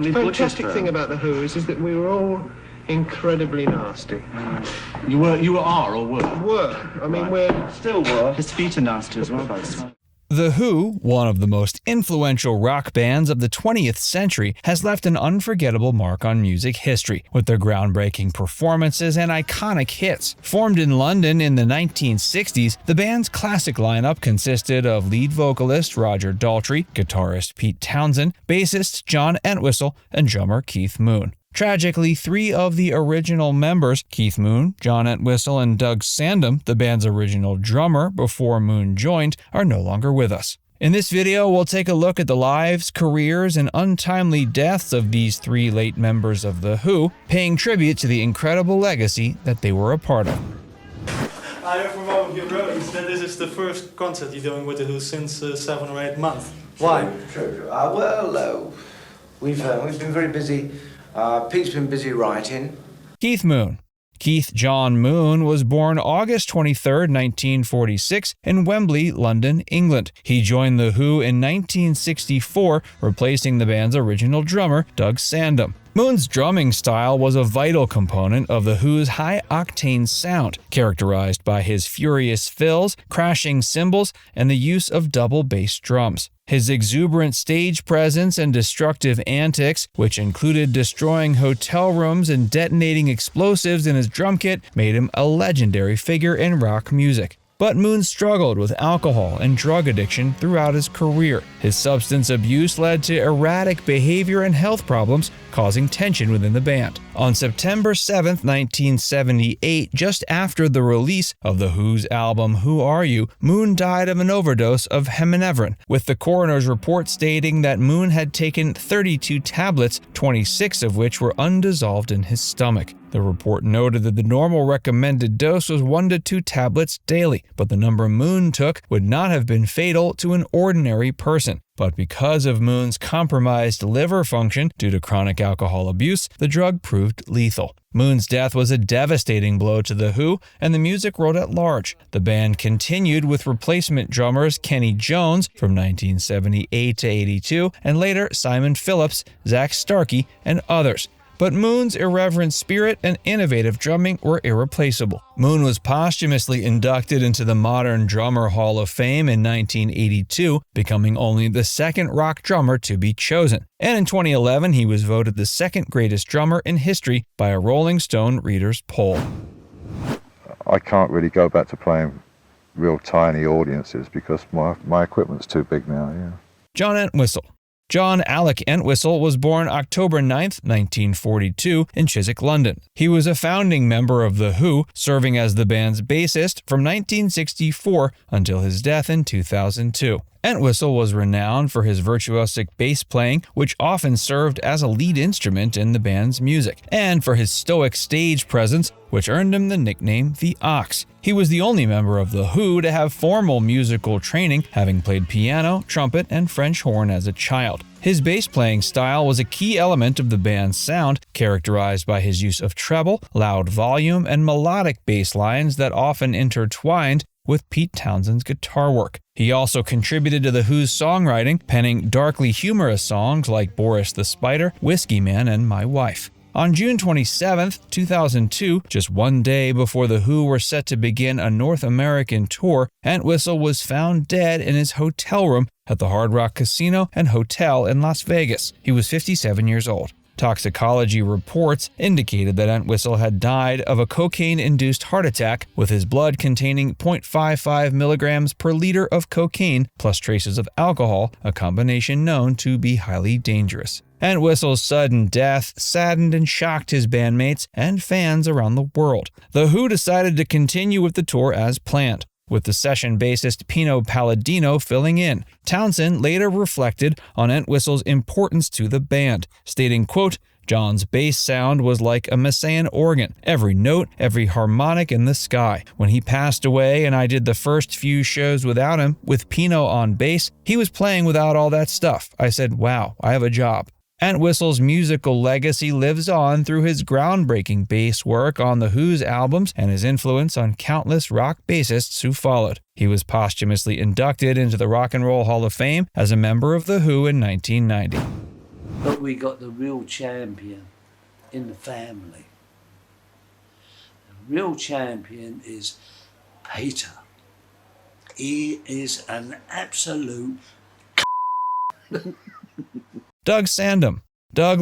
fantastic thing about the Who is that we were all incredibly nasty. You are or were? Were. I mean, we're... Still were. His feet are nasty as well, both. The Who, one of the most influential rock bands of the 20th century, has left an unforgettable mark on music history, with their groundbreaking performances and iconic hits. Formed in London in the 1960s, the band's classic lineup consisted of lead vocalist Roger Daltrey, guitarist Pete Townshend, bassist John Entwistle, and drummer Keith Moon. Tragically, 3 of the original members, Keith Moon, John Entwistle, and Doug Sandom, the band's original drummer before Moon joined, are no longer with us. In this video, we'll take a look at the lives, careers, and untimely deaths of these 3 late members of The Who, paying tribute to the incredible legacy that they were a part of. I heard from one of your brothers that this is the first concert you're doing with The Who since 7 or 8 months. Why? True. We've been very busy. Pete's been busy writing. Keith Moon. Keith John Moon was born August 23, 1946, in Wembley, London, England. He joined The Who in 1964, replacing the band's original drummer, Doug Sandom. Moon's drumming style was a vital component of The Who's high-octane sound, characterized by his furious fills, crashing cymbals, and the use of double bass drums. His exuberant stage presence and destructive antics, which included destroying hotel rooms and detonating explosives in his drum kit, made him a legendary figure in rock music. But Moon struggled with alcohol and drug addiction throughout his career. His substance abuse led to erratic behavior and health problems, causing tension within the band. On September 7, 1978, just after the release of The Who's album Who Are You?, Moon died of an overdose of irreverent, with the coroner's report stating that Moon had taken 32 tablets, 26 of which were undissolved in his stomach. The report noted that the normal recommended dose was 1 to 2 tablets daily, but the number Moon took would not have been fatal to an ordinary person. But because of Moon's compromised liver function due to chronic alcohol abuse, the drug proved lethal. Moon's death was a devastating blow to The Who and the music world at large. The band continued with replacement drummers Kenny Jones from 1978 to 82, and later Simon Phillips, Zach Starkey, and others. But Moon's irreverent spirit and innovative drumming were irreplaceable. Moon was posthumously inducted into the Modern Drummer Hall of Fame in 1982, becoming only the second rock drummer to be chosen. And in 2011, he was voted the second greatest drummer in history by a Rolling Stone readers' poll. I can't really go back to playing real tiny audiences because my equipment's too big now, yeah. John Entwistle. John Alec Entwistle was born October 9, 1942, in Chiswick, London. He was a founding member of The Who, serving as the band's bassist from 1964 until his death in 2002. Entwistle was renowned for his virtuosic bass playing, which often served as a lead instrument in the band's music, and for his stoic stage presence, which earned him the nickname The Ox. He was the only member of The Who to have formal musical training, having played piano, trumpet, and French horn as a child. His bass playing style was a key element of the band's sound, characterized by his use of treble, loud volume, and melodic bass lines that often intertwined with Pete Townshend's guitar work. He also contributed to The Who's songwriting, penning darkly humorous songs like Boris the Spider, Whiskey Man, and My Wife. On June 27, 2002, just one day before The Who were set to begin a North American tour, Entwistle was found dead in his hotel room at the Hard Rock Casino and Hotel in Las Vegas. He was 57 years old. Toxicology reports indicated that Entwistle had died of a cocaine-induced heart attack, with his blood containing 0.55 milligrams per liter of cocaine plus traces of alcohol, a combination known to be highly dangerous. Entwistle's sudden death saddened and shocked his bandmates and fans around the world. The Who decided to continue with the tour as planned, with the session bassist Pino Palladino filling in. Townshend later reflected on Entwistle's importance to the band, stating, quote, "John's bass sound was like a Messiaen organ, every note, every harmonic in the sky. When he passed away and I did the first few shows without him, with Pino on bass, he was playing without all that stuff. I said, wow, I have a job." Entwistle's musical legacy lives on through his groundbreaking bass work on The Who's albums and his influence on countless rock bassists who followed. He was posthumously inducted into the Rock and Roll Hall of Fame as a member of The Who in 1990. But we got the real champion in the family. The real champion is Peter. He is an absolute Doug Sandom. Doug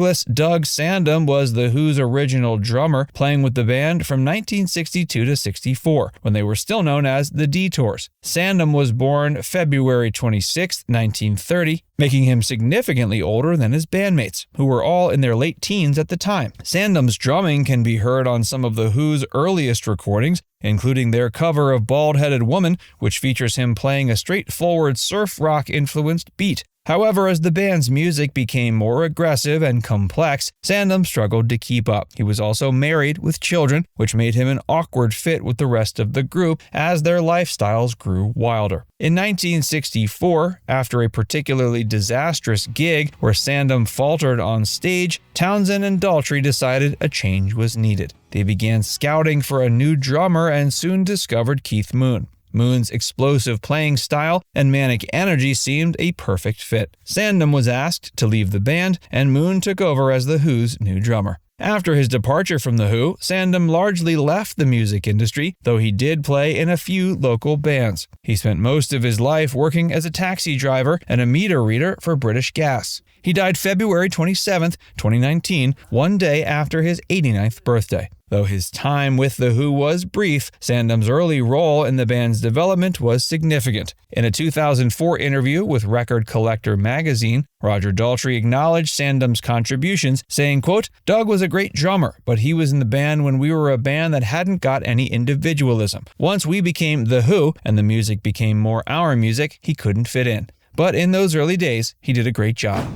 Sandom was The Who's original drummer, playing with the band from 1962 to 64, when they were still known as the Detours. Sandom was born February 26, 1930, making him significantly older than his bandmates, who were all in their late teens at the time. Sandom's drumming can be heard on some of The Who's earliest recordings, including their cover of Bald-Headed Woman, which features him playing a straightforward surf rock-influenced beat. However, as the band's music became more aggressive and complex, Sandom struggled to keep up. He was also married with children, which made him an awkward fit with the rest of the group as their lifestyles grew wilder. In 1964, after a particularly disastrous gig where Sandom faltered on stage, Townsend and Daltrey decided a change was needed. They began scouting for a new drummer and soon discovered Keith Moon. Moon's explosive playing style and manic energy seemed a perfect fit. Sandom was asked to leave the band, and Moon took over as The Who's new drummer. After his departure from The Who, Sandom largely left the music industry, though he did play in a few local bands. He spent most of his life working as a taxi driver and a meter reader for British Gas. He died February 27, 2019, one day after his 89th birthday. Though his time with The Who was brief, Sandom's early role in the band's development was significant. In a 2004 interview with Record Collector magazine, Roger Daltrey acknowledged Sandom's contributions, saying, quote, "Doug was a great drummer, but he was in the band when we were a band that hadn't got any individualism. Once we became The Who, and the music became more our music, he couldn't fit in. But in those early days, he did a great job."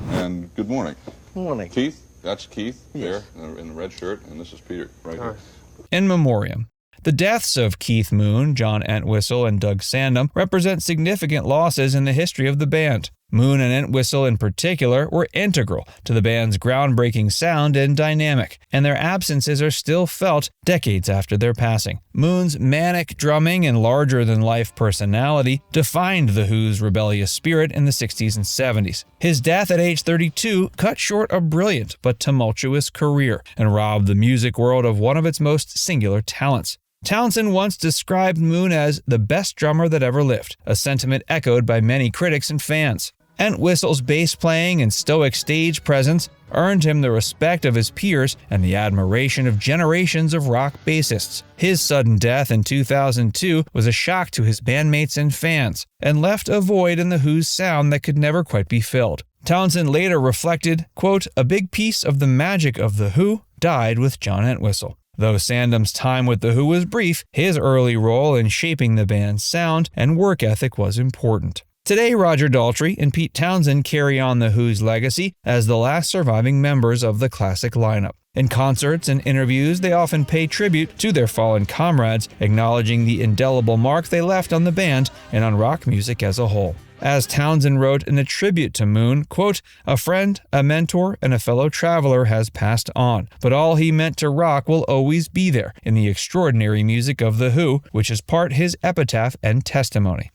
And good morning. Morning. Keith, that's Keith Yes. there in the red shirt, and this is Peter right here. In Memoriam. The deaths of Keith Moon, John Entwistle, and Doug Sandom represent significant losses in the history of the band. Moon and Entwistle in particular were integral to the band's groundbreaking sound and dynamic, and their absences are still felt decades after their passing. Moon's manic drumming and larger-than-life personality defined The Who's rebellious spirit in the 60s and 70s. His death at age 32 cut short a brilliant but tumultuous career and robbed the music world of one of its most singular talents. Townsend once described Moon as the best drummer that ever lived, a sentiment echoed by many critics and fans. Entwistle's bass playing and stoic stage presence earned him the respect of his peers and the admiration of generations of rock bassists. His sudden death in 2002 was a shock to his bandmates and fans, and left a void in The Who's sound that could never quite be filled. Townsend later reflected, quote, "A big piece of the magic of The Who died with John Entwistle." Though Sandom's time with The Who was brief, his early role in shaping the band's sound and work ethic was important. Today, Roger Daltrey and Pete Townsend carry on The Who's legacy as the last surviving members of the classic lineup. In concerts and interviews, they often pay tribute to their fallen comrades, acknowledging the indelible mark they left on the band and on rock music as a whole. As Townsend wrote in a tribute to Moon, quote, "A friend, a mentor, and a fellow traveler has passed on, but all he meant to rock will always be there in the extraordinary music of The Who, which is part his epitaph and testimony."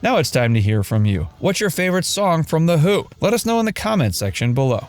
Now it's time to hear from you. What's your favorite song from The Who? Let us know in the comments section below.